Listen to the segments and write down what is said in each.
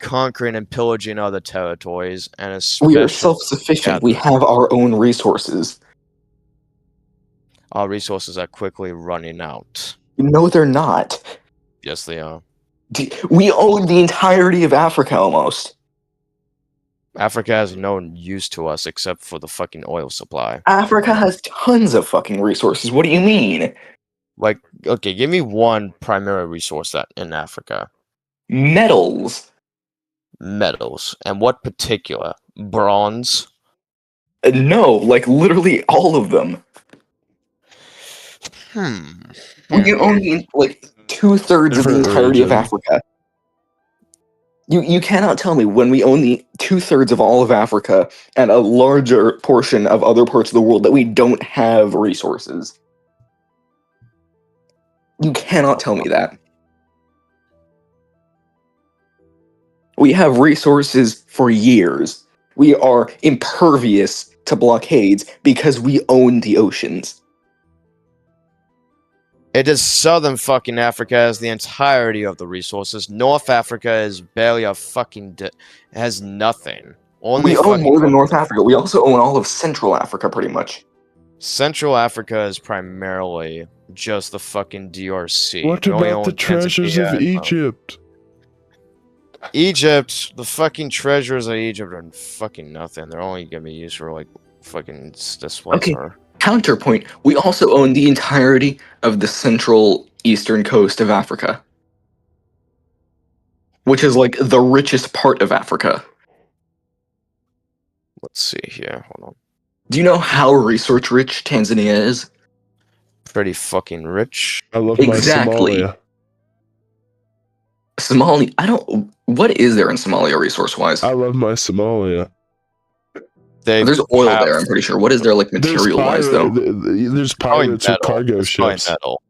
conquering and pillaging other territories, and We are especially self-sufficient. We have our own resources. our resources are quickly running out. No, they're not. Yes, they are. We own the entirety of Africa almost. Africa has no use to us except for the fucking oil supply. Africa has tons of fucking resources. What do you mean? Like, okay, give me one primary resource that in Africa. Metals. Metals. And what particular? Bronze? No, like literally all of them. We own like 2/3 of the Different entirety of region. Africa. You cannot tell me when we own the 2/3 of all of Africa and a larger portion of other parts of the world that we don't have resources. You cannot tell me that. We have resources for years. We are impervious to blockades because we own the oceans. It is southern fucking Africa has the entirety of the resources. North Africa is barely a fucking has nothing. Only We own fucking more than North Africa. We also own all of Central Africa, pretty much. Central Africa is primarily just the fucking DRC. What We only about the own treasures Tanzania of and Egypt? Egypt, the fucking treasures of Egypt are fucking nothing. They're only gonna be used for like fucking displays. Okay. Counterpoint, we also own the entirety of the central eastern coast of Africa, which is like the richest part of Africa. Let's see here. Hold on. Do you know how resource rich Tanzania is? Pretty fucking rich. I love Exactly. my Somalia. Somalia, I don't. What is there in Somalia resource wise? I love my Somalia. There's oil there, I'm pretty sure. What is there like material wise though? There's pirates with cargo ships. Metal.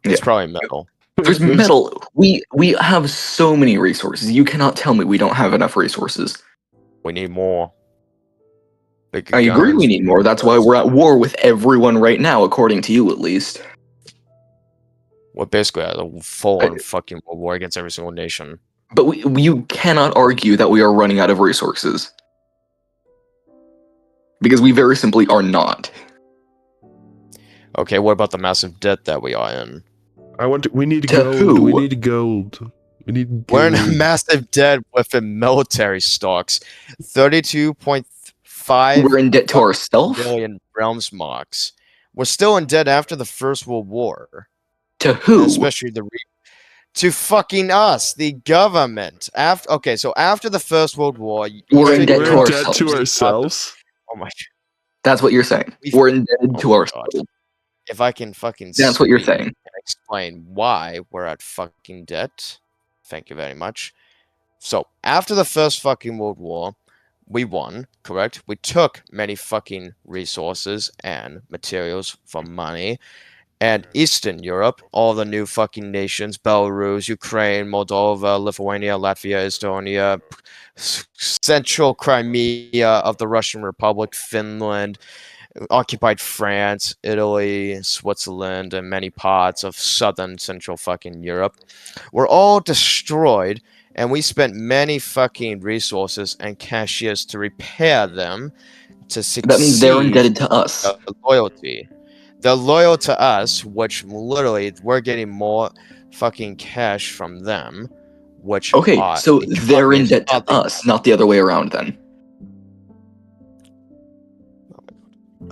It's probably metal. There's metal. We have so many resources. You cannot tell me we don't have enough resources. We need more. Bigger I agree guns. we need more. That's why we're at war with everyone right now, according to you at least. We're basically at a full-on fucking war against every single nation. But you cannot argue that we are running out of resources. Because we very simply are not. Okay, what about the massive debt that we are in? We need To gold. who? We need gold. We need gold. We're in a massive debt with the military stocks. 32.5 We're in debt to ourselves? billion realms marks. We're still in debt after the First World War. To who? Especially to fucking us, the government. So after the First World War, We're in debt We're to in debt to ourselves. Oh my! That's what you're saying. We're indebted Oh to my ourselves. God. If I can fucking That's what you're speak saying. and explain why we're at fucking debt. Thank you very much. So after the First fucking World War, we won, correct? We took many fucking resources and materials from money. And Eastern Europe, all the new fucking nations, Belarus, Ukraine, Moldova, Lithuania, Latvia, Estonia, Central Crimea of the Russian Republic, Finland, occupied France, Italy, Switzerland, and many parts of southern central fucking Europe were all destroyed, and we spent many fucking resources and cash years to repair them to succeed. That means they're indebted to us. Loyalty. They're loyal to us, which literally we're getting more fucking cash from them, which Okay, so they're in debt to us, not the other way around then.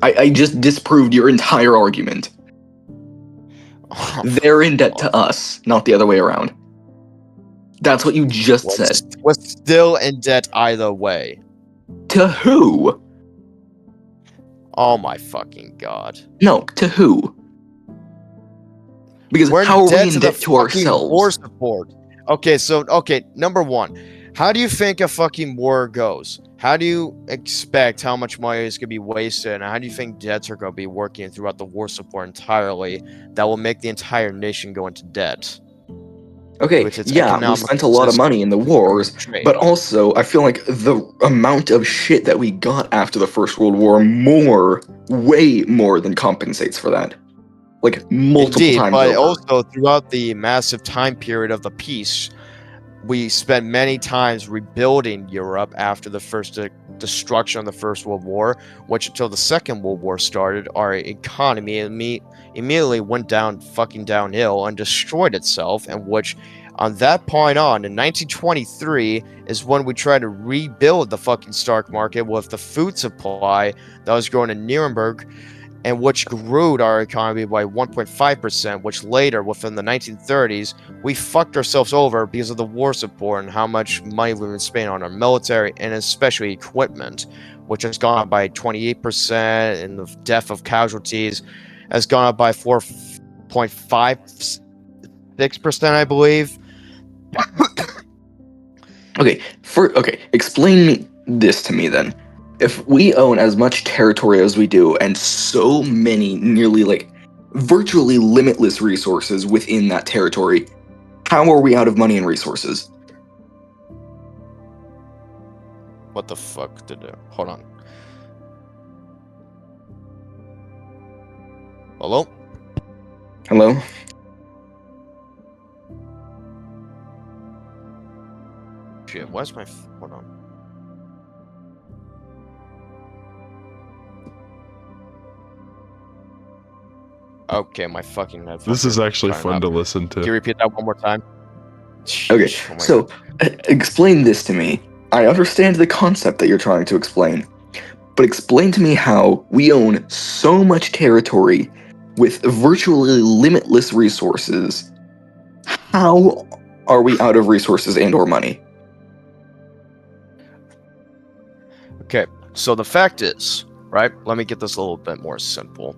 I just disproved your entire argument. They're in debt to us, not the other way around. That's what you just said. We're still in debt either way. To who? Oh my fucking God. No, to who? Because we're how are we in to debt the to ourselves? War support. Okay, number one, how do you think a fucking war goes? How do you expect how much money is going to be wasted, and how do you think debts are going to be working throughout the war support entirely that will make the entire nation go into debt? Okay, yeah, we spent a lot of money in the wars, but also I feel like the amount of shit that we got after the First World War way more than compensates for that. Like multiple times but over. also throughout the massive time period of the peace, we spent many times rebuilding Europe after the first destruction of the First World War, which until the Second World War started, our economy immediately went downhill and destroyed itself, and which on that point on, in 1923, is when we tried to rebuild the fucking stock market with the food supply that was growing in Nuremberg, and which grew our economy by 1.5%, which later, within the 1930s, we fucked ourselves over because of the war support and how much money we've been spending on our military and especially equipment, which has gone up by 28%, and the death of casualties has gone up by 4.56%, I believe. Okay, explain this to me then. If we own as much territory as we do, and so many nearly like virtually limitless resources within that territory, how are we out of money and resources? What the fuck to do? Hold on. Hello? Hello? Shit, where's my... Hold on. Okay, my fucking headphones. This is actually fun to listen to. Can you repeat that one more time? Okay, so explain this to me. I understand the concept that you're trying to explain, but explain to me how we own so much territory with virtually limitless resources. How are we out of resources and or money? Okay, so the fact is, right, let me get this a little bit more simple.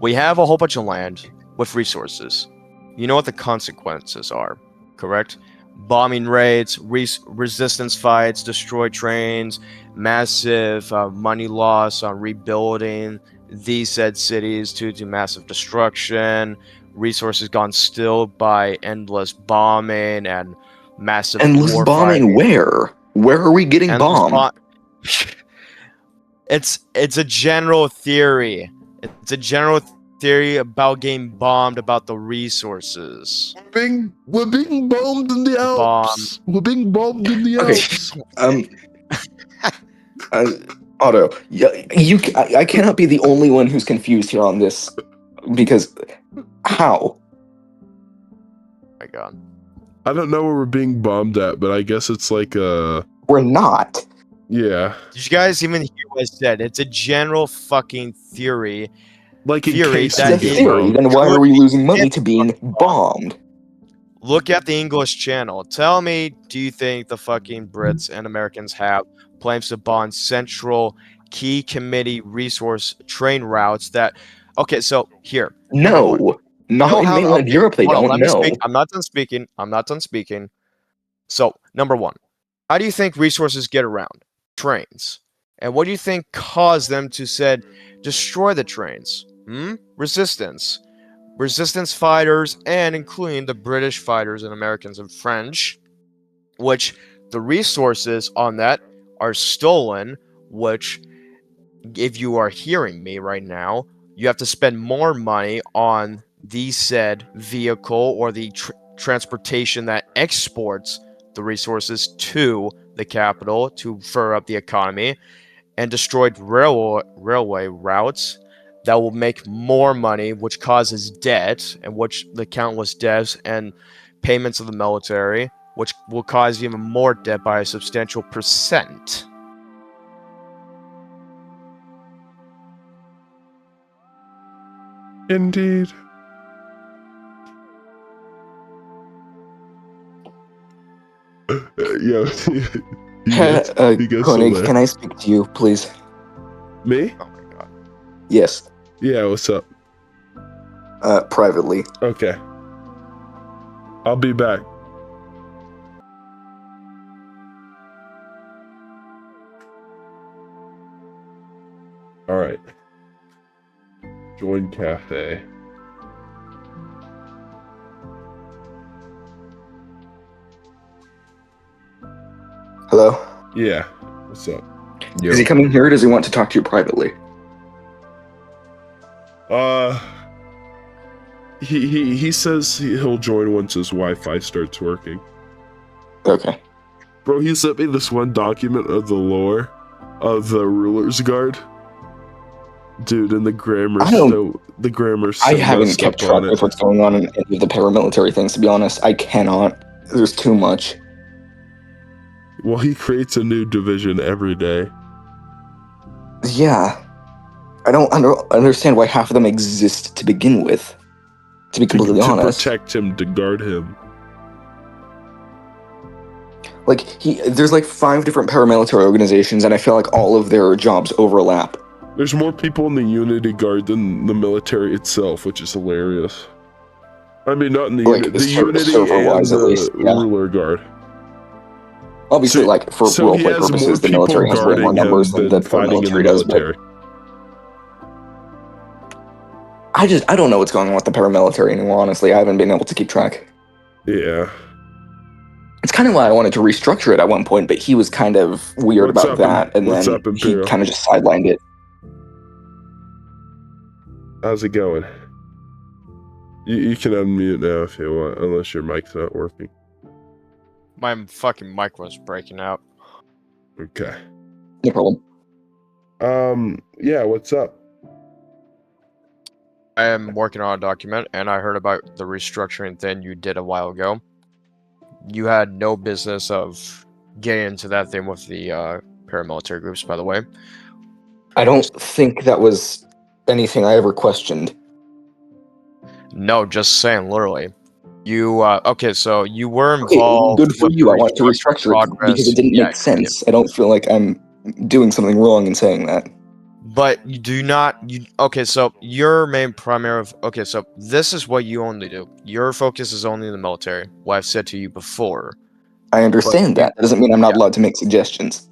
We have a whole bunch of land with resources. You know what the consequences are, correct? Bombing raids, resistance fights, destroyed trains, massive money loss on rebuilding these said cities due to massive destruction, resources gone still by endless bombing and massive endless war bombing fighting. Where? Where are we getting bombed? It's a general theory. It's a general theory about getting bombed about the resources. We're being bombed in the Alps. We're being bombed in the Alps. Otto, I cannot be the only one who's confused here on this, because how? Oh my god. I don't know where we're being bombed at, but I guess it's like we're not. Yeah. Did you guys even hear what I said? It's a general fucking theory. Like in theory case that it's a theory, then why are we losing money to being bombed? Look at the English channel. Tell me, do you think the fucking Brits and Americans have plans to bomb central key committee resource train routes that... Okay, so here. No. Not in mainland Europe, they don't. Let me speak. I'm not done speaking. So, number one, how do you think resources get around? Trains. And what do you think caused them to destroy the trains? Resistance. Resistance fighters, and including the British fighters and Americans and French, which the resources on that are stolen, which, if you are hearing me right now, you have to spend more money on the said vehicle or the transportation that exports the resources to the capital to fur up the economy, and destroyed railway routes that will make more money, which causes debt, and which the countless deaths and payments of the military, which will cause even more debt by a substantial percent. Indeed. Yo, Koenig, can I speak to you, please? Me? Oh my god. Yes. Yeah, what's up? Privately. Okay. I'll be back. All right. Join cafe. Hello? Yeah. What's up? Yo. Is he coming here or does he want to talk to you privately? He says he'll join once his Wi-Fi starts working. Okay. Bro, he sent me this one document of the lore of the Rulersgarde. Dude, and the grammar's so I haven't messed kept up on track it. of what's going on in any of the paramilitary things, to be honest. I cannot. There's too much. Well, he creates a new division every day. Yeah. I don't understand why half of them exist to begin with, to be completely honest. To protect him, to guard him. Like, there's like 5 different paramilitary organizations, and I feel like all of their jobs overlap. There's more people in the Unity Guard than the military itself, which is hilarious. I mean, not in the, like, the Unity and the Ruler Guard. Obviously, like, for roleplay purposes, the military has way more numbers than the paramilitary does, but... I don't know what's going on with the paramilitary anymore, honestly. I haven't been able to keep track. Yeah. It's kind of why I wanted to restructure it at one point, but he was kind of weird about that, and then he kind of just sidelined it. How's it going? You can unmute now if you want, unless your mic's not working. My fucking mic was breaking out. Okay. No problem. Yeah, what's up? I am working on a document, and I heard about the restructuring thing you did a while ago. You had no business of getting into that thing with the paramilitary groups, by the way. I don't think that was anything I ever questioned. No, just saying, literally. You, okay, so you were involved. Okay, good for you. I want to restructure it because it didn't make sense. I don't feel like I'm doing something wrong in saying that. But you do not, okay, so your main primary of, okay, so this is what you only do. Your focus is only in the military, what I've said to you before. I understand that. That doesn't mean I'm not allowed to make suggestions.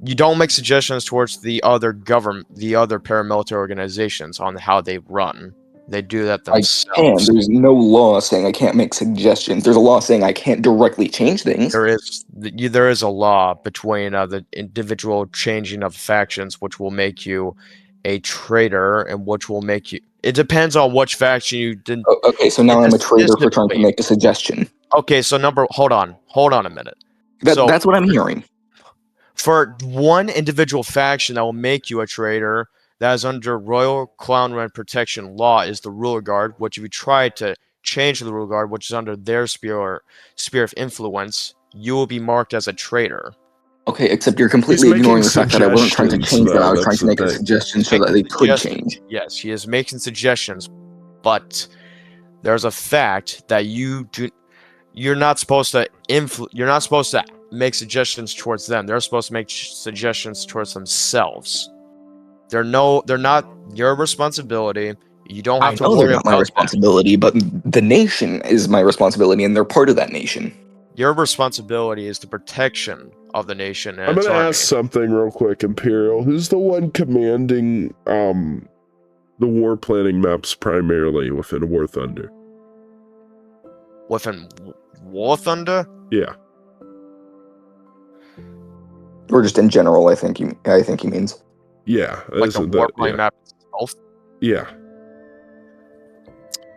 You don't make suggestions towards the other paramilitary organizations on how they run. They do that themselves. I can. There's no law saying I can't make suggestions. There's a law saying I can't directly change things. There is a law between the individual changing of factions, which will make you a traitor, and which will make you. It depends on which faction you didn't. Okay, so now I'm a traitor for trying to make a suggestion. Okay, so hold on a minute. That's what I'm hearing. For one individual faction that will make you a traitor, that is under Royal Clown Rent Protection Law, is the Rulersgarde, which if you try to change the Rulersgarde, which is under their sphere of influence, you will be marked as a traitor. Okay, except you're completely ignoring the fact that I wasn't trying to change them. I was trying to make a suggestion so that they could change. Yes, he is making suggestions, but there's a fact that you're not supposed to make suggestions towards them. They're supposed to make suggestions towards themselves. They're not your responsibility. You don't have to worry about they're not my responsibility, but the nation is my responsibility, and they're part of that nation. Your responsibility is the protection of the nation. I'm gonna ask something real quick, Imperial. Who's the one commanding the war planning maps primarily within War Thunder? Within War Thunder? Yeah. Or just in general, I think he means. Yeah. Like the war planning map itself? Yeah.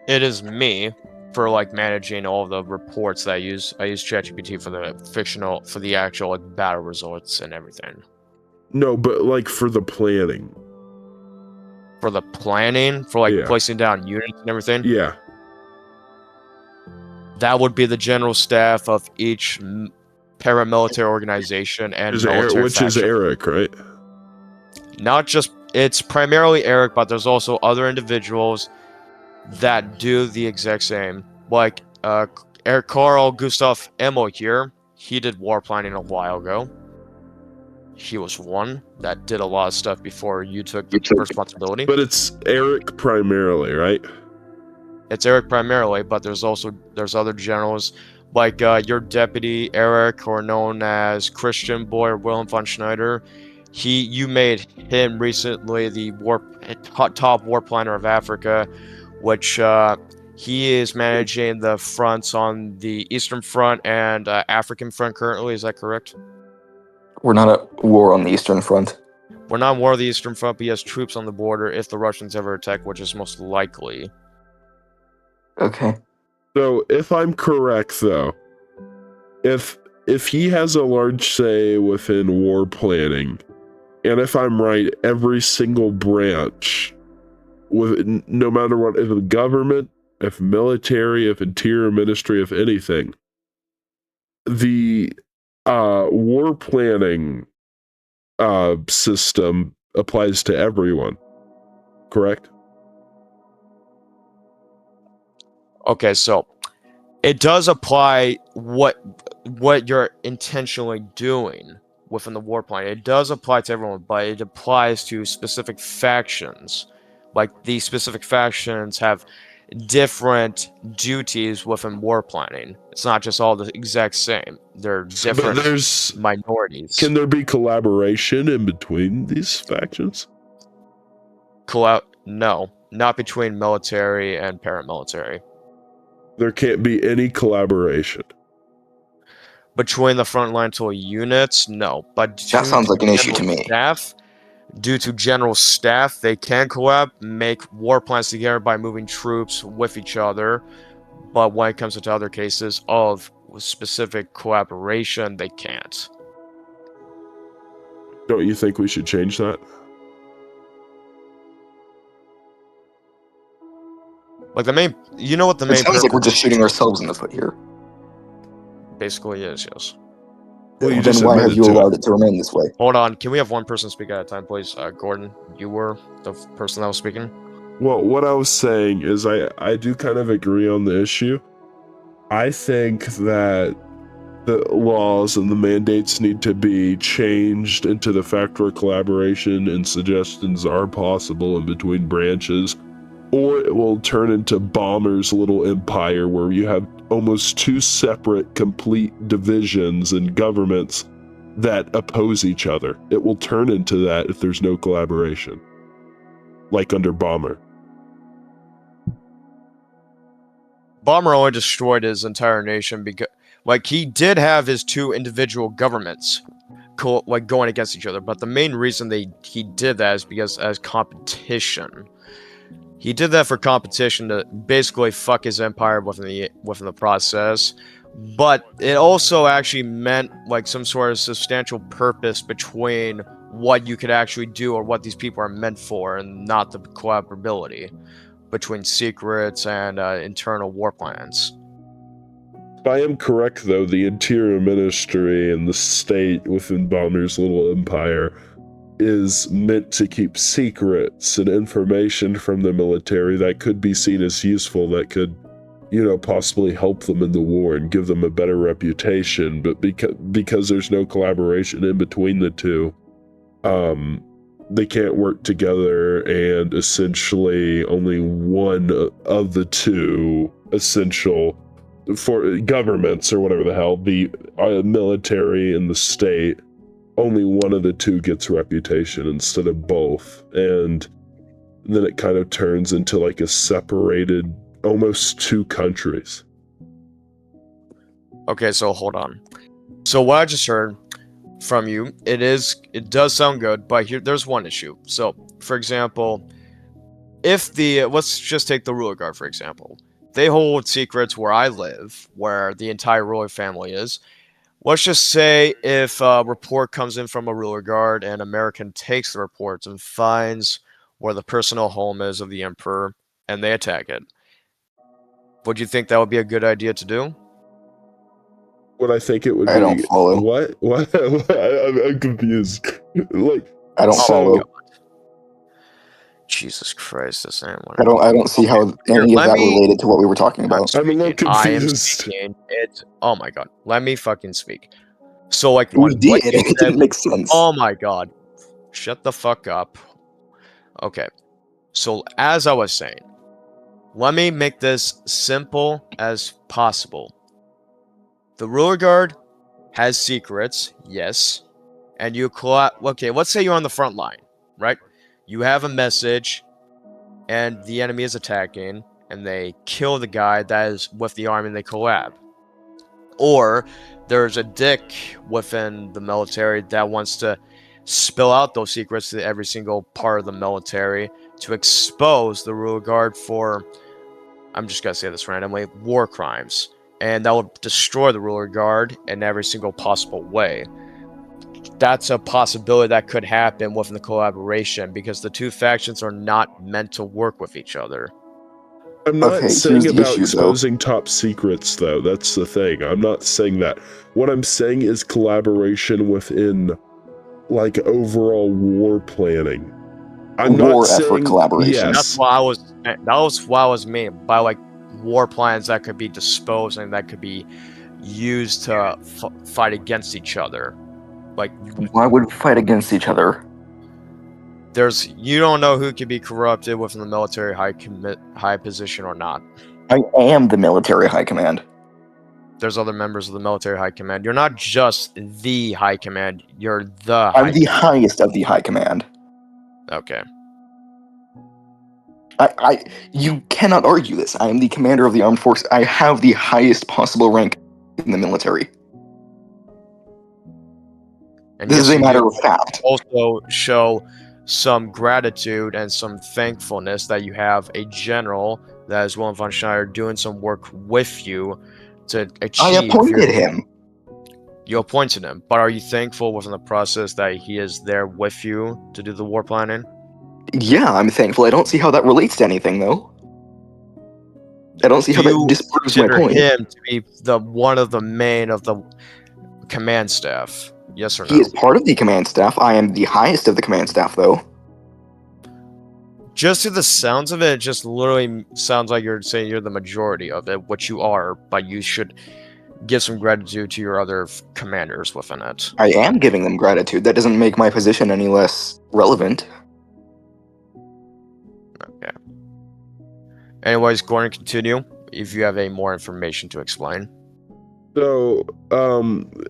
It is me for like managing all the reports that I use. I use ChatGPT for the actual like battle results and everything. No, but like for the planning. For the planning? For like placing down units and everything? Yeah. That would be the general staff of each paramilitary organization and military which is Eric, right? Not just, it's primarily Eric, but there's also other individuals that do the exact same. Like Eric Carl Gustav Emo here, he did war planning a while ago. He was one that did a lot of stuff before you took the responsibility. But it's Eric primarily, right? It's Eric primarily, but there's other generals like your deputy Eric, or known as Christian Boy or Willem von Schneider. You made him recently the top war planner of Africa, which he is managing the fronts on the Eastern Front and African Front currently. Is that correct? We're not at war on the Eastern Front. We're not at war on the Eastern Front, but he has troops on the border if the Russians ever attack, which is most likely. Okay. So, if I'm correct, though, if if he has a large say within war planning, and if I'm right, every single branch, no matter what, if the government, if military, if interior ministry, if anything, the war planning system applies to everyone, correct? Okay, so it does apply what you're intentionally doing within the war plan. It does apply to everyone, but it applies to specific factions. Like, these specific factions have different duties within war planning. It's not just all the exact same. They're different but there's minorities. Can there be collaboration in between these factions? No, not between military and paramilitary. There can't be any collaboration. Between the frontline units, no. But that sounds like an issue to me. Due to general staff, they can collab, make war plans together by moving troops with each other. But when it comes to other cases of specific collaboration, they can't. Don't you think we should change that? Like, the main, you know what the main. It sounds like we're just shooting ourselves in the foot here. Basically, yes, yes. Well, you then why have you allowed it to remain this way? Hold on, can we have one person speak at a time, please? Gordon, you were the person that was speaking. Well, what I was saying is I do kind of agree on the issue. I think that the laws and the mandates need to be changed into the fact where collaboration and suggestions are possible in between branches, or it will turn into Bomber's little empire where you have almost two separate complete divisions and governments that oppose each other. It will turn into that if there's no collaboration, like under Bomber. Bomber only destroyed his entire nation because, like, he did have his two individual governments going against each other, but the main reason he did that is because as competition. He did that for competition to basically fuck his empire within the process, but it also actually meant like some sort of substantial purpose between what you could actually do or what these people are meant for, and not the collaborability between secrets and internal war plans. If I am correct, though, the Interior Ministry and the state within Bomber's little empire is meant to keep secrets and information from the military that could be seen as useful, that could, possibly help them in the war and give them a better reputation. But because there's no collaboration in between the two, they can't work together, and essentially only one of the two essential for governments, or whatever the hell, the military and the state, only one of the two gets reputation instead of both. And then it kind of turns into like a separated, almost two countries. Okay, so hold on. So what I just heard from you, it does sound good, but there's one issue. So, for example, if let's just take the Rulersgarde, for example. They hold secrets where I live, where the entire ruler family is. Let's just say if a report comes in from a Rulersgarde and American takes the reports and finds where the personal home is of the Emperor, and they attack it. Would you think that would be a good idea to do? What I think it would be. I don't follow. What? I'm confused. I don't follow. Jesus Christ, this ain't one. I don't see how any of that related to what we were talking about. I'm a little confused. I am speaking. Oh my god. Let me fucking speak. So, like, we did. It didn't make sense. Oh my god. Shut the fuck up. Okay. So, as I was saying, let me make this simple as possible. The Rulersgarde has secrets, yes. And you okay, let's say you're on the front line, right? You have a message, and the enemy is attacking, and they kill the guy that is with the army, and they collab. Or there's a dick within the military that wants to spill out those secrets to every single part of the military to expose the Rulersgarde for, I'm just gonna say this randomly, war crimes. and that would destroy the Rulersgarde in every single possible way. That's a possibility that could happen within the collaboration because the two factions are not meant to work with each other. I'm not saying about exposing top secrets, though. That's the thing. I'm not saying that. What I'm saying is collaboration within, like, overall war planning. I'm war not saying effort collaboration. Yes. That's what I was. That was what I was meaning by like war plans that could be disposed and that could be used to fight against each other. Like, why would we fight against each other? You don't know who could be corrupted within the military high position or not. I am the military high command. There's other members of the military high command. You're not just the high command. You're the. I'm the highest of the high command. Okay. You cannot argue this. I am the commander of the armed force. I have the highest possible rank in the military. And this is a matter of fact. Also show some gratitude and some thankfulness that you have a general that is Willem von Schneider doing some work with you to achieve. I appointed him. You appointed him, but are you thankful within the process that he is there with you to do the war planning? Yeah, I'm thankful. I don't see how that relates to anything, though. I don't see how that disproves my point. Him to be one of the main of the command staff. Yes or no? He is part of the command staff. I am the highest of the command staff, though. Just to the sounds of it, it just literally sounds like you're saying you're the majority of it, which you are, but you should give some gratitude to your other commanders within it. I am giving them gratitude. That doesn't make my position any less relevant. Okay. Anyways, go on and continue if you have any more information to explain. So,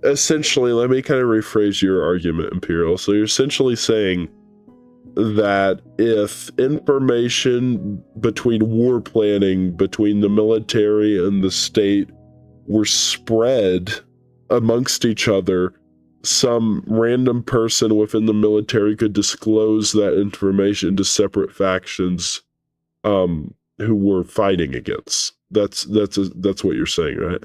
essentially, let me kind of rephrase your argument, Imperial. So you're essentially saying that if information between war planning between the military and the state were spread amongst each other, some random person within the military could disclose that information to separate factions who were fighting against. That's what you're saying, right?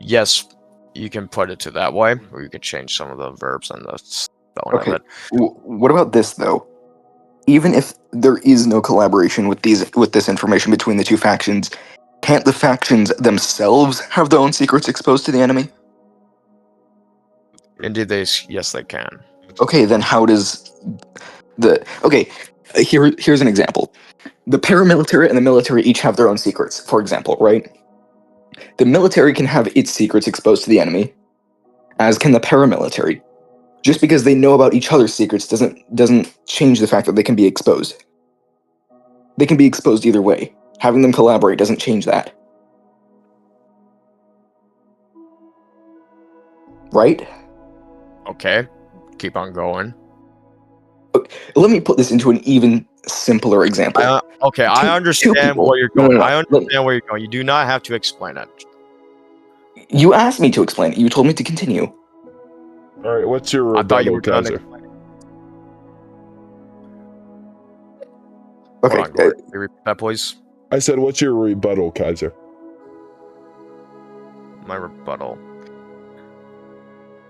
Yes, you can put it to that way, or you could change some of the verbs and the spelling of it. What about this, though? Even if there is no collaboration with this information between the two factions, can't the factions themselves have their own secrets exposed to the enemy? Indeed, yes, they can. Okay, then how does here's an example. The paramilitary and the military each have their own secrets, for example, right? The military can have its secrets exposed to the enemy, as can the paramilitary. Just because they know about each other's secrets doesn't change the fact that they can be exposed. They can be exposed either way. Having them collaborate doesn't change that. Right? Okay, keep on going. Let me put this into an even simpler example. I understand where you're going. I understand where you're going. You do not have to explain it. You asked me to explain it. You told me to continue. All right, what's your rebuttal, I thought you were done Kaiser? explaining. Okay. Hold on, can you repeat that, please? I said, what's your rebuttal, Kaiser? My rebuttal.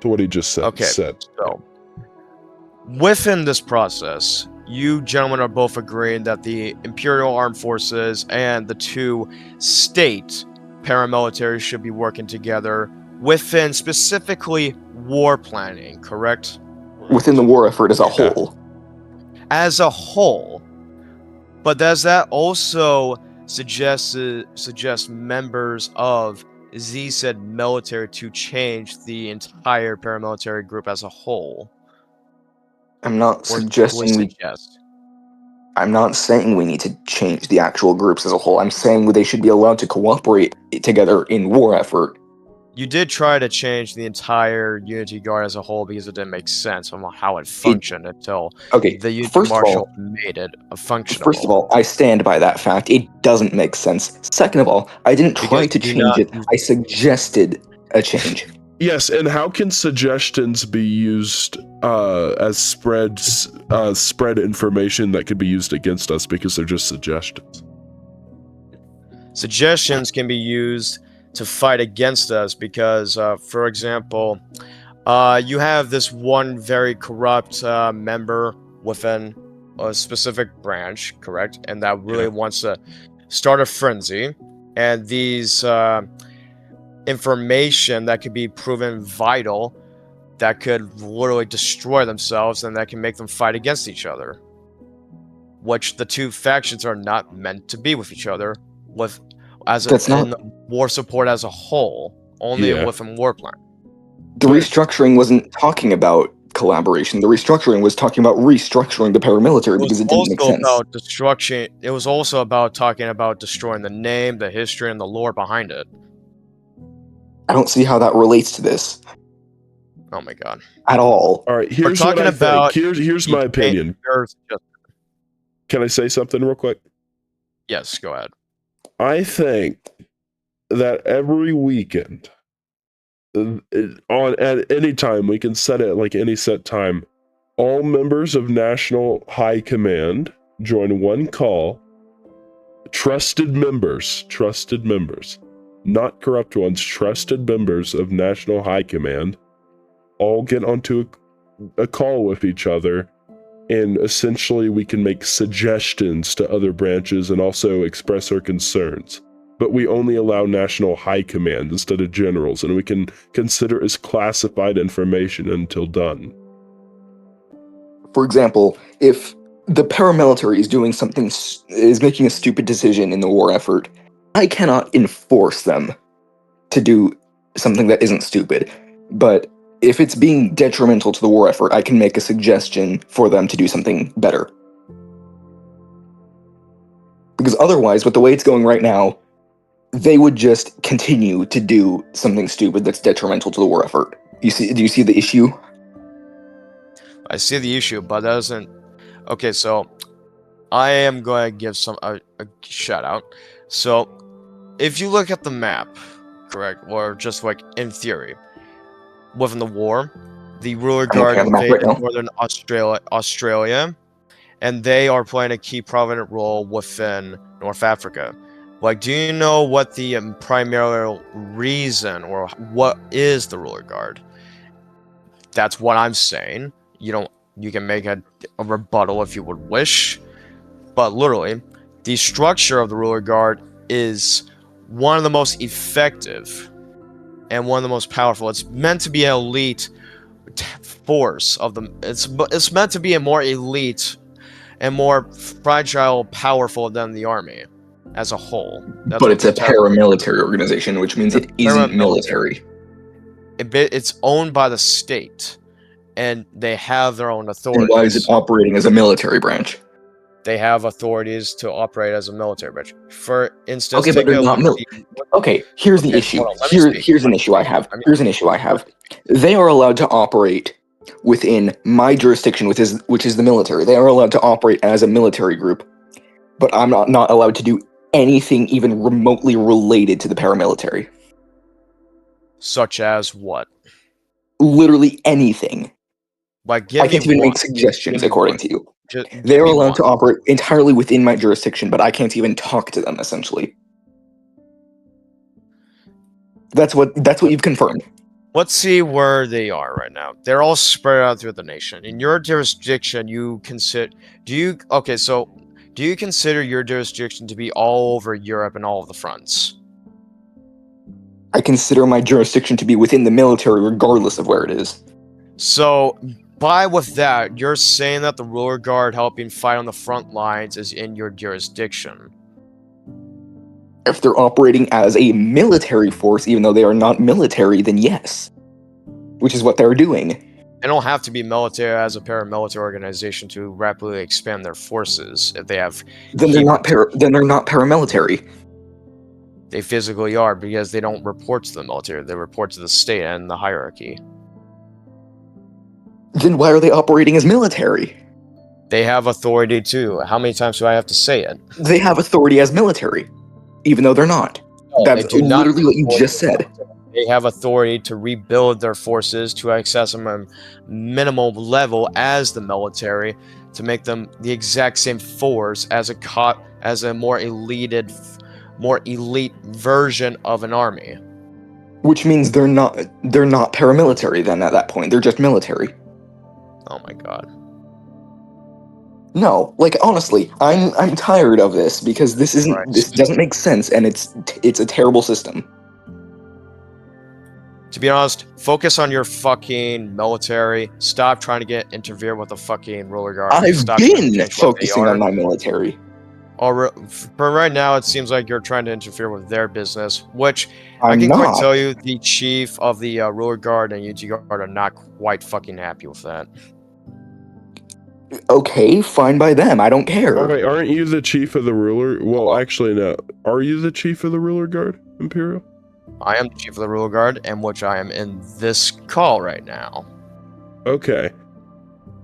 To what he just said. Okay, so within this process, you gentlemen are both agreeing that the Imperial Armed Forces and the two state paramilitaries should be working together within specifically war planning, correct? Within the war effort as a whole. As a whole. But does that also suggest members of the said military to change the entire paramilitary group as a whole? I'm not suggesting I'm not saying we need to change the actual groups as a whole. I'm saying they should be allowed to cooperate together in war effort. You did try to change the entire Unity Guard as a whole because it didn't make sense on how it functioned until the Unity Marshal made it functional. First of all, I stand by that fact. It doesn't make sense. Second of all, I didn't try to change it. I suggested a change. Yes, and how can suggestions be used as spread information that could be used against us because they're just suggestions? Suggestions can be used to fight against us because, for example, you have this one very corrupt member within a specific branch, correct? And that really wants to start a frenzy. And these information that could be proven vital, that could literally destroy themselves, and that can make them fight against each other. Which the two factions are not meant to be with each other, with in war support as a whole, only within war plan. The restructuring wasn't talking about collaboration. The restructuring was talking about restructuring the paramilitary because it didn't make sense. About destruction. It was also about talking about destroying the name, the history, and the lore behind it. I don't see how that relates to this. Oh my god. At all. All right, here's what I think. Here's my opinion. Can I say something real quick? Yes, go ahead. I think that every weekend, at any time, we can set it like any set time, all members of National High Command join one call. Trusted members, not corrupt ones, trusted members of National High Command all get onto a call with each other, and essentially we can make suggestions to other branches and also express our concerns. But we only allow National High Command instead of generals, and we can consider as classified information until done. For example, if the paramilitary is making a stupid decision in the war effort, I cannot enforce them to do something that isn't stupid. But if it's being detrimental to the war effort, I can make a suggestion for them to do something better. Because otherwise, with the way it's going right now, they would just continue to do something stupid that's detrimental to the war effort. Do you see the issue? I see the issue, but that doesn't... Okay, so I am going to give a shout out. So, if you look at the map, correct, or just like in theory, within the war, the Rulersgarde invaded northern Australia, and they are playing a key prominent role within North Africa. Like, do you know what the primary reason, or what is the Rulersgarde? That's what I'm saying. You can make a rebuttal if you would wish, but literally, the structure of the Rulersgarde is one of the most effective and one of the most powerful. It's meant to be an elite force of them. It's meant to be a more elite and more fragile, powerful than the army as a whole. But it's a paramilitary organization, which means it isn't military. It's owned by the state, and they have their own authorities. And why is it operating as a military branch? They have authorities to operate as a military branch. For instance, okay, but they're not okay, here's the issue. Here's an issue I have. Here's an issue I have. They are allowed to operate within my jurisdiction, which is the military. They are allowed to operate as a military group, but I'm not allowed to do anything even remotely related to the paramilitary. Such as what? Literally anything. Like, I can't even make suggestions, according to you. They are allowed to operate entirely within my jurisdiction, but I can't even talk to them, essentially. That's what you've confirmed. Let's see where they are right now. They're all spread out through the nation. In your jurisdiction, do you consider your jurisdiction to be all over Europe and all of the fronts? I consider my jurisdiction to be within the military, regardless of where it is. So, with that, you're saying that the Rulersgarde helping fight on the front lines is in your jurisdiction. If they're operating as a military force, even though they are not military, then yes. Which is what they're doing. They don't have to be military as a paramilitary organization to rapidly expand their forces if they have... Then they're not paramilitary. They physically are, because they don't report to the military. They report to the state and the hierarchy. Then why are they operating as military? They have authority too. How many times do I have to say it? They have authority as military, even though they're not. No, that's literally what you just said. They have authority to rebuild their forces to access them a minimal level as the military, to make them the exact same force as a more elite more elite version of an army. Which means they're not paramilitary then at that point. They're just military. Oh my god. No, like honestly, I'm tired of this because this doesn't make sense and it's a terrible system. To be honest, focus on your fucking military. Stop trying to interfere with the fucking Rulersgarde. I've been focusing on my military. For right now, it seems like you're trying to interfere with their business, which I can quite tell you the chief of the Rulersgarde and UT Guard are not quite fucking happy with that. Okay, fine by them. I don't care. Oh wait, aren't you the chief of the ruler? Well, actually, no. Are you the chief of the Rulersgarde, Imperial? I am the chief of the Rulersgarde, and which I am in this call right now. Okay.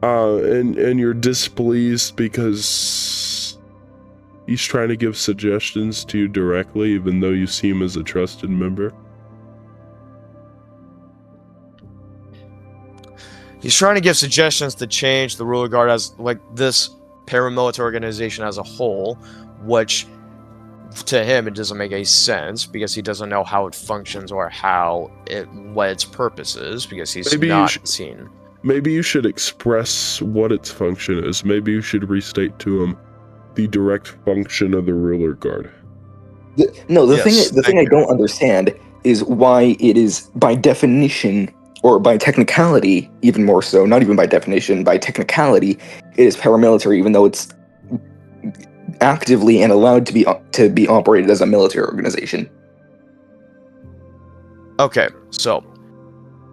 And you're displeased because he's trying to give suggestions to you directly, even though you see him as a trusted member? He's trying to give suggestions to change the Rulersgarde as, like, this paramilitary organization as a whole, which, to him, it doesn't make any sense, because he doesn't know how it functions or what its purpose is, because he's seen. Maybe you should express what its function is. Maybe you should restate to him the direct function of the Rulersgarde. The thing I don't understand is why it is, by definition, or by technicality, even more so, not even by definition, by technicality, it is paramilitary, even though it's actively and allowed to be operated as a military organization. Okay, so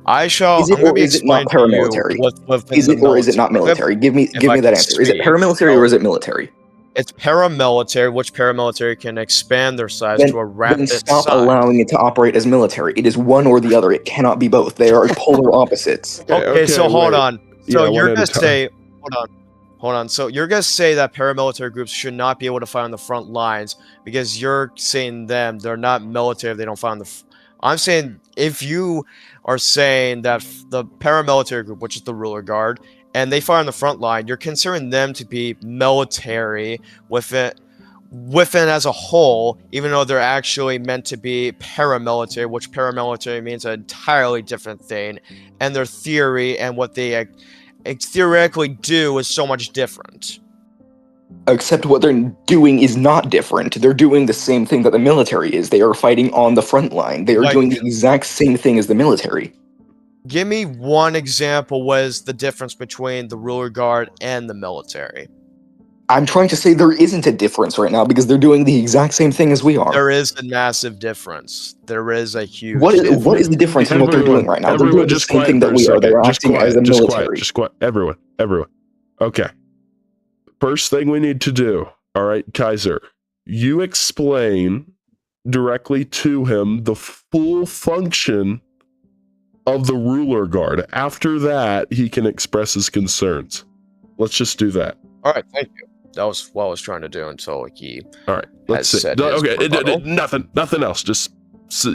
I'm going to be explaining to you is it or is it not military? Give me that answer. Is it paramilitary or is it military? It's paramilitary, which paramilitary can expand their size to a rapid size. Then stop allowing it to operate as military. It is one or the other. It cannot be both. They are polar opposites. Okay, so hold on. So you're going to say, hold on. So you're going to say that paramilitary groups should not be able to fight on the front lines because you're saying they're not military if they don't fight on the. I'm saying if you are saying that the paramilitary group, which is the Rulersgarde, and they fight on the front line, you're considering them to be military within as a whole, even though they're actually meant to be paramilitary, which paramilitary means an entirely different thing, and their theory and what they theoretically do is so much different. Except what they're doing is not different. They're doing the same thing that the military is. They are fighting on the front line. They are doing the exact same thing as the military. Give me one example. What is the difference between the Rulersgarde and the military? I'm trying to say there isn't a difference right now because they're doing the exact same thing as we are. There is a massive difference. There is a huge difference. What is the difference in what they're doing right now? They're doing the same thing that we are. They're acting as the military. Just quiet. Everyone. Okay. First thing we need to do, all right, Kaiser, you explain directly to him the full function of the Rulersgarde. After that, he can express his concerns. Let's just do that. All right, thank you. That was what I was trying to do until he. All right, let's see. Nothing else. Just say.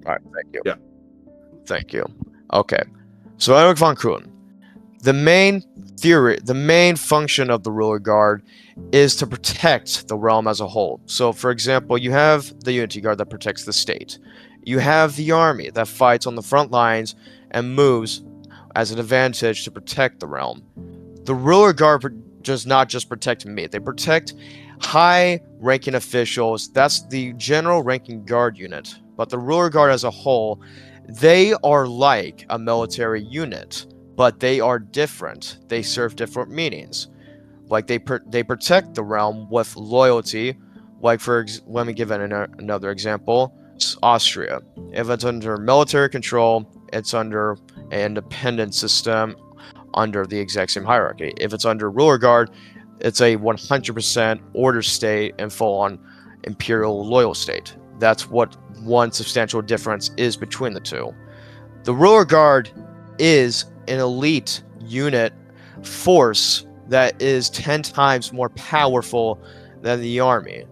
All right, thank you. Yeah, thank you. Okay, so Eric von Kuhn, the main function of the Rulersgarde is to protect the realm as a whole. So, for example, you have the Unity Guard that protects the state. You have the army that fights on the front lines and moves as an advantage to protect the realm. The Rulersgarde does not just protect me. They protect high-ranking officials. That's the general ranking guard unit. But the Rulersgarde as a whole, they are like a military unit, but they are different. They serve different meanings. Like they protect the realm with loyalty. Like let me give another example. Austria. If it's under military control, it's under an independent system under the exact same hierarchy. If it's under Rulersgarde, it's a 100% order state and full-on imperial loyal state. That's what one substantial difference is between the two. The Rulersgarde is an elite unit force that is 10 times more powerful than the army.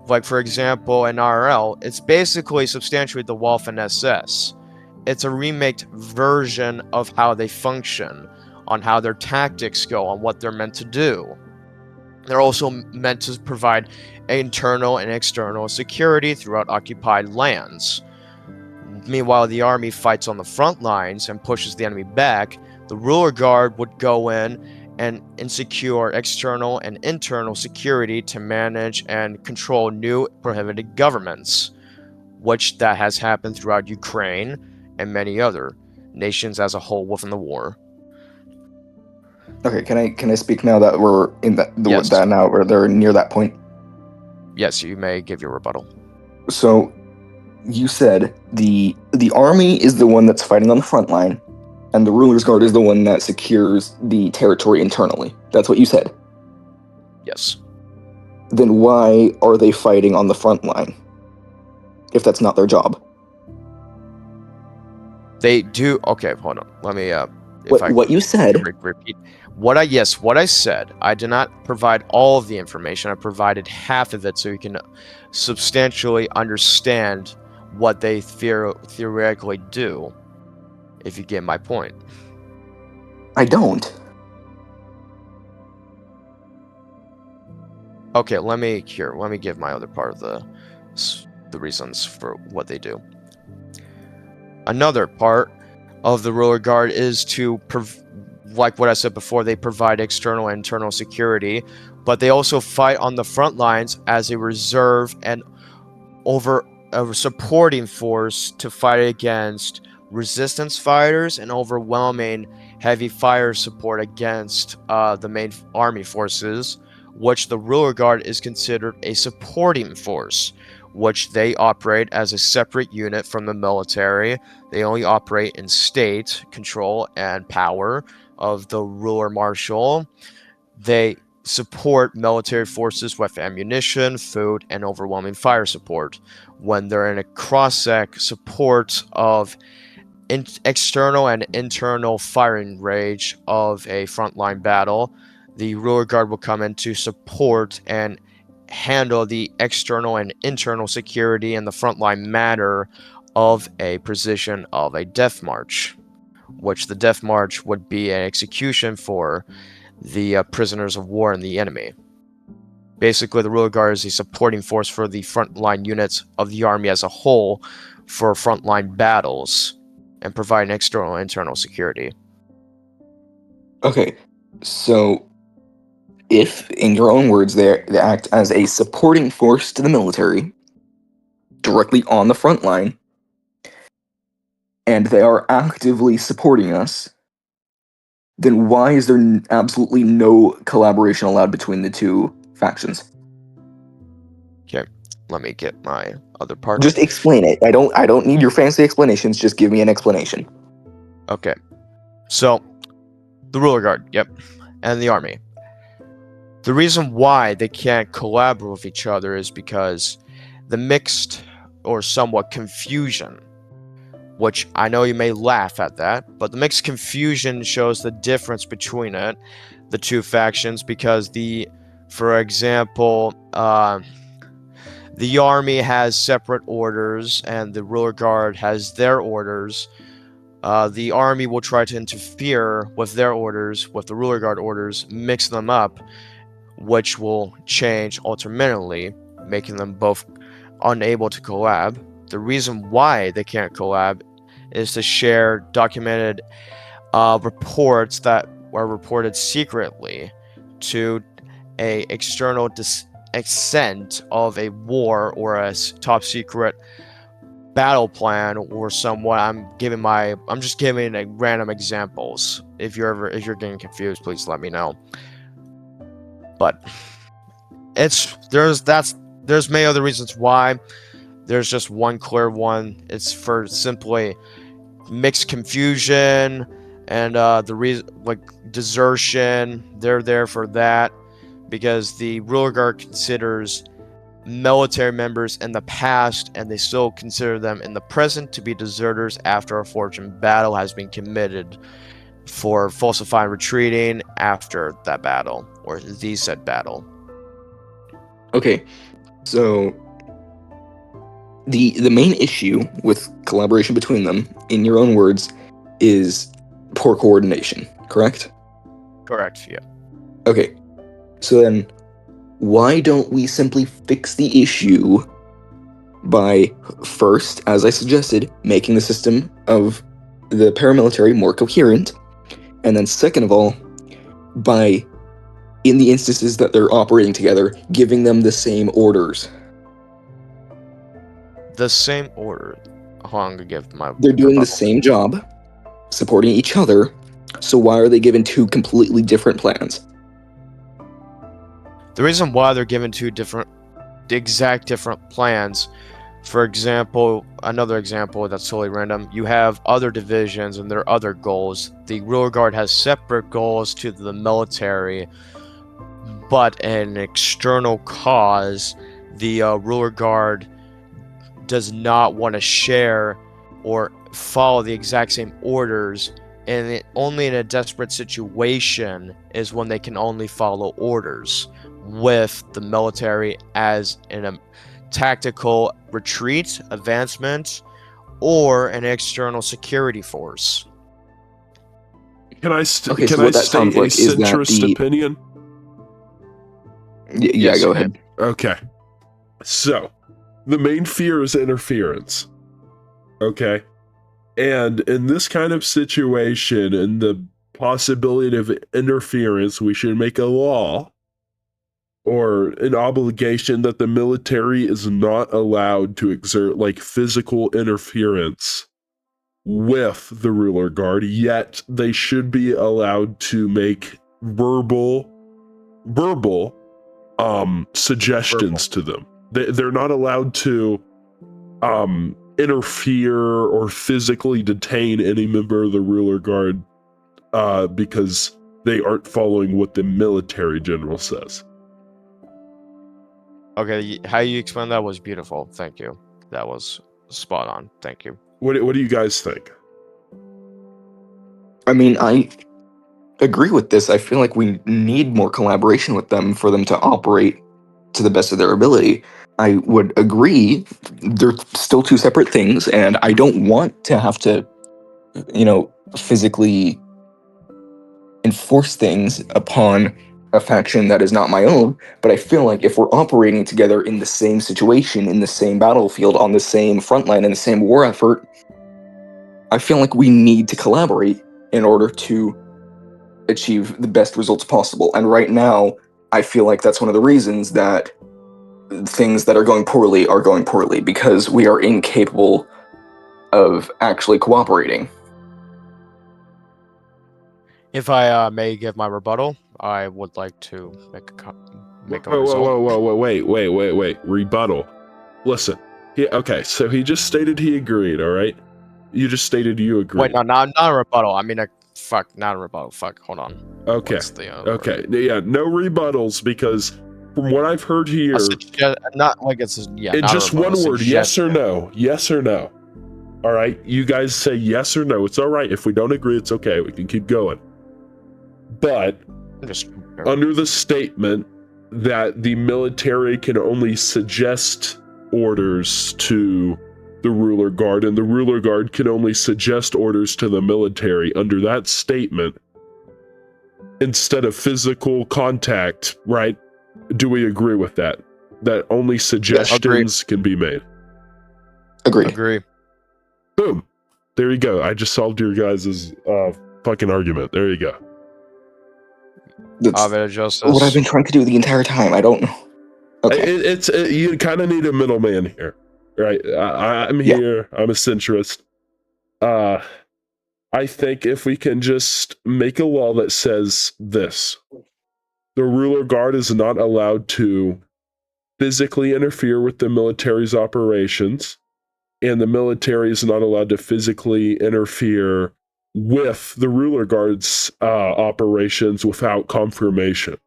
Like, for example, in RL, it's basically substantially the Waffen SS. It's a remake version of how they function, on how their tactics go, on what they're meant to do. They're also meant to provide internal and external security throughout occupied lands. Meanwhile, the army fights on the front lines and pushes the enemy back. The Rulersgarde would go in and secure external and internal security to manage and control new prohibited governments, which that has happened throughout Ukraine and many other nations as a whole within the war. Okay, can I speak now that we're in Yes. that now where they're near that point? Yes, you may give your rebuttal. So, you said the army is the one that's fighting on the front line, and the Rulersgarde is the one that secures the territory internally. That's what you said. Yes. Then why are they fighting on the front line if that's not their job? They do. Okay, hold on. Let me. What you said. Repeat. What I said. I did not provide all of the information. I provided half of it so you can substantially understand what they theoretically do. If you get my point. I don't. Okay, let me give my other part of the reasons for what they do. Another part of the Rulersgarde is to, like what I said before, they provide external and internal security, but they also fight on the front lines as a reserve and over a supporting force to fight against resistance fighters and overwhelming heavy fire support against the main army forces, which the Rulersgarde is considered a supporting force, which they operate as a separate unit from the military. They only operate in state control and power of the ruler marshal. They support military forces with ammunition, food, and overwhelming fire support. When they're in a cross-sec support of external and internal firing range of a frontline battle, the Rulersgarde will come in to support and handle the external and internal security in the frontline matter of a position of a death march, which the death march would be an execution for the prisoners of war and the enemy. Basically, the Rulersgarde is a supporting force for the frontline units of the army as a whole for frontline battles and provide external and internal security. Okay, so if, in your own words, they act as a supporting force to the military, directly on the front line, and they are actively supporting us, then why is there absolutely no collaboration allowed between the two factions? Okay, let me get my other part. Just explain it. I don't need your fancy explanations. Just give me an explanation. Okay, so the Rulersgarde, yep, and the army. The reason why they can't collaborate with each other is because the mixed or somewhat confusion, which I know you may laugh at that, but the mixed confusion shows the difference between the two factions, because for example, the army has separate orders and the Rulersgarde has their orders. The army will try to interfere with their orders, with the Rulersgarde orders, mix them up, which will change ultimately, making them both unable to collab. The reason why they can't collab is to share documented reports that were reported secretly to a external extent of a war or a top secret battle plan or somewhat. I'm just giving random examples. If you're getting confused, please let me know. But there's many other reasons why. There's just one clear one. It's for simply mixed confusion and the reason, like desertion. They're there for that because the Rulersgarde considers military members in the past, and they still consider them in the present to be deserters after a fortunate battle has been committed for falsifying retreating after that battle or the said battle. Okay, so the main issue with collaboration between them, in your own words, is poor coordination, correct? Correct, yeah. Okay, so then why don't we simply fix the issue by, first, as I suggested, making the system of the paramilitary more coherent, and then second of all, by, in the instances that they're operating together, giving them the same orders. The same order. Hold on, I'm gonna give my. They're doing the rebuttal. same job, supporting each other, so why are they given two completely different plans? The reason why they're given two exact different plans, for example, another example that's totally random, you have other divisions and their other goals. The Rulersgarde has separate goals to the military, but an external cause, the Rulersgarde does not want to share or follow the exact same orders, and only in a desperate situation is when they can only follow orders with the military as in a tactical retreat, advancement, or an external security force. Can I So state what that a sounds like is that centrist opinion? Yeah, Yes, go you ahead. Okay. So, the main fear is interference. Okay? And in this kind of situation, and the possibility of interference, we should make a law or an obligation that the military is not allowed to exert like physical interference with the Rulersgarde, yet they should be allowed to make verbal suggestions to them. They're not allowed to interfere or physically detain any member of the Rulersgarde because they aren't following what the military general says. Okay, how you explained that was beautiful. Thank you. That was spot on. Thank you. What do you guys think? I mean, I agree with this. I feel like we need more collaboration with them for them to operate to the best of their ability. I would agree they're still two separate things, and I don't want to have to, physically enforce things upon a faction that is not my own, but I feel like if we're operating together in the same situation, in the same battlefield, on the same front line, in the same war effort, I feel like we need to collaborate in order to achieve the best results possible. And right now, I feel like that's one of the reasons that things that are going poorly, because we are incapable of actually cooperating. If I may give my rebuttal, I would like to make a result. Wait. Rebuttal. Listen. So he just stated he agreed, all right? You just stated you agreed. Wait, no, not a rebuttal. I mean, not a rebuttal. Fuck, hold on. Okay. Okay. Yeah, no rebuttals, because from what I've heard here, not like it's in just one word, yes or no. Yes or no. All right. You guys say yes or no. It's all right. If we don't agree, it's okay. We can keep going. But under the statement that the military can only suggest orders to the Rulersgarde, and the Rulersgarde can only suggest orders to the military, under that statement, instead of physical contact, right? Do we agree with that? That only suggestions can be made? Agree. Boom. There you go. I just solved your guys' fucking argument. There you go. That's what I've been trying to do the entire time. I don't know. Okay. You kind of need a middleman here, right? I'm here. I'm a centrist. I think if we can just make a law that says this: the Rulersgarde is not allowed to physically interfere with the military's operations, and the military is not allowed to physically interfere with the Rulersgarde's operations without confirmation,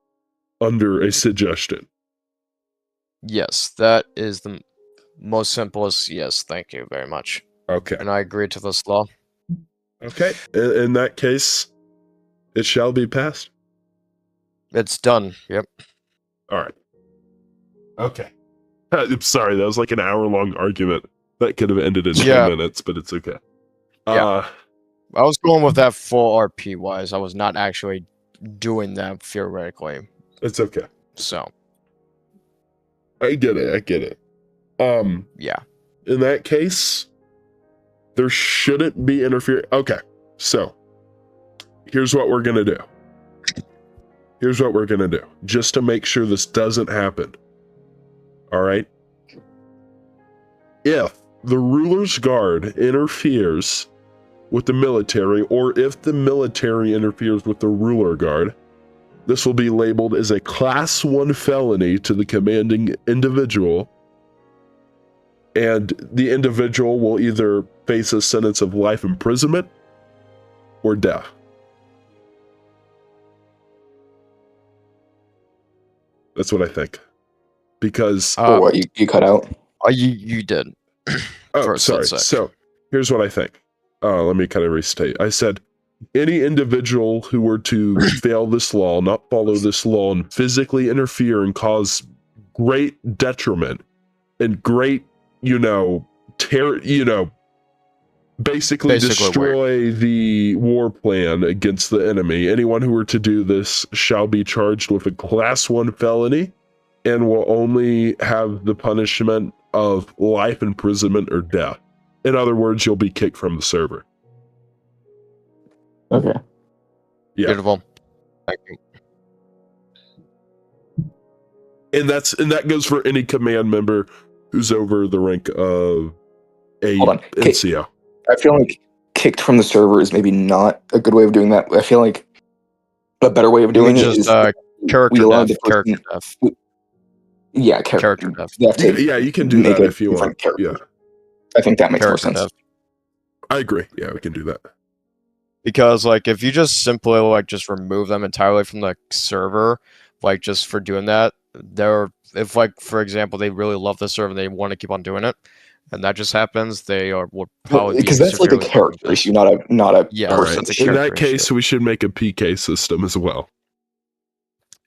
under a suggestion. Yes, that is the most simplest. Yes, thank you very much. Okay. And I agree to this law. Okay. In that case, it shall be passed. It's done. Yep. All right. Okay. I'm sorry, that was like an hour-long argument. That could have ended in 10 minutes, but it's okay. Yeah. I was going with that full RP-wise. I was not actually doing that theoretically. It's okay. So. I get it. Yeah. In that case, there shouldn't be interference. Okay, so here's what we're gonna do. Just to make sure this doesn't happen. All right. If the Rulersgarde interferes with the military, or if the military interferes with the Rulersgarde, this will be labeled as a Class 1 felony to the commanding individual, and the individual will either face a sentence of life imprisonment or death. That's what I think. Because... what, you cut out? You did. Oh, sorry. So, here's what I think. Let me kind of restate. I said, any individual who were to fail this law, not follow this law, and physically interfere and cause great detriment and great, basically destroy the war plan against the enemy. Anyone who were to do this shall be charged with a Class 1 felony and will only have the punishment of life imprisonment or death. In other words, you'll be kicked from the server. Okay. Yeah. Beautiful. Thank you. And that goes for any command member who's over the rank of a NCO. I feel like kicked from the server is maybe not a good way of doing that. I feel like a better way of doing it is character death. Yeah, character death. Yeah, you can do that if you want. Yeah, I think that makes more sense. Death. I agree. Yeah, we can do that. Because if you just simply just remove them entirely from the server, just for doing that, if for example they really love the server and they want to keep on doing it, and that just happens, they would probably because that's like a character issue, not a person. Right. In that case, we should make a PK system as well.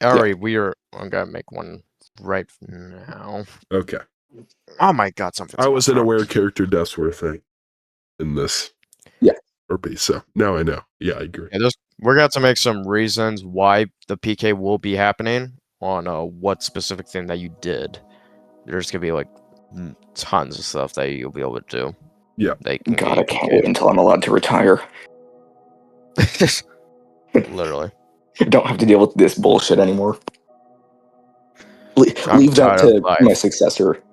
Alright, I'm gonna make one right now. Okay. Oh my god, something. I wasn't aware character deaths were a thing in this. Yeah. Or B, so now I know. Yeah, I agree. Yeah, we're gonna have to make some reasons why the PK will be happening on what specific thing that you did. There's gonna be tons of stuff that you'll be able to do. Yeah. God, I can't wait until I'm allowed to retire. Literally. Don't have to deal with this bullshit anymore. Leave that to my successor.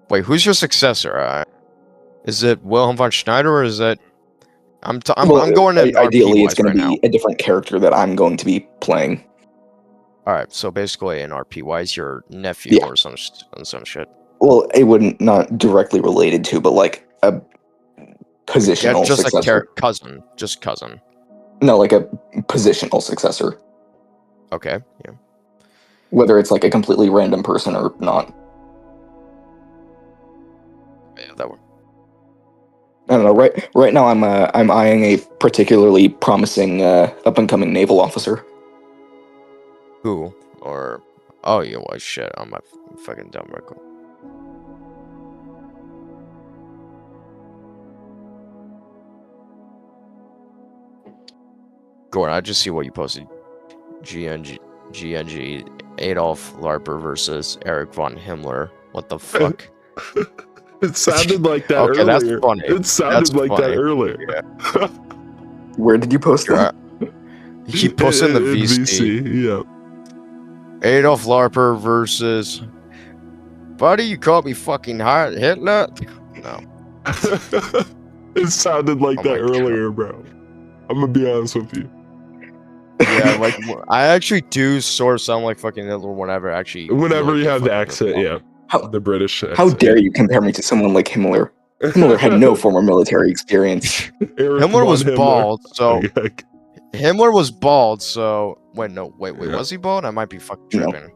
Wait, who's your successor? Is it Wilhelm von Schneider, or is it... I'm going in ideally, it's going right to be a different character that I'm going to be playing. Alright, so basically in RP-wise, your nephew or some shit. Well, it wouldn't, not directly related to, but a positional just successor. Cousin. Just cousin. No, a positional successor. Okay, yeah. Whether it's a completely random person or not. Yeah, that would. I don't know. Right now, I'm eyeing a particularly promising up-and-coming naval officer. Who? Or oh, you was shit. I'm a fucking dumb record. Gordon, I just see what you posted. GNG Adolf Larper versus Erich von Himmler. What the fuck? It sounded like that earlier. That's funny. It sounded that earlier. Yeah. Where did you post that? He posted in the VC. Yeah. Adolf Larper versus... Buddy, you called me fucking Hitler? No. It sounded like that earlier, bro. I'm gonna be honest with you. Yeah, I actually do sort of sound like fucking Hitler whenever Whenever you have the accent, yeah. The British accent. How dare you compare me to someone like Himmler? Himmler had no former military experience. Himmler was bald, so... Himmler was bald, so... Wait, was he bald? I might be fucking tripping.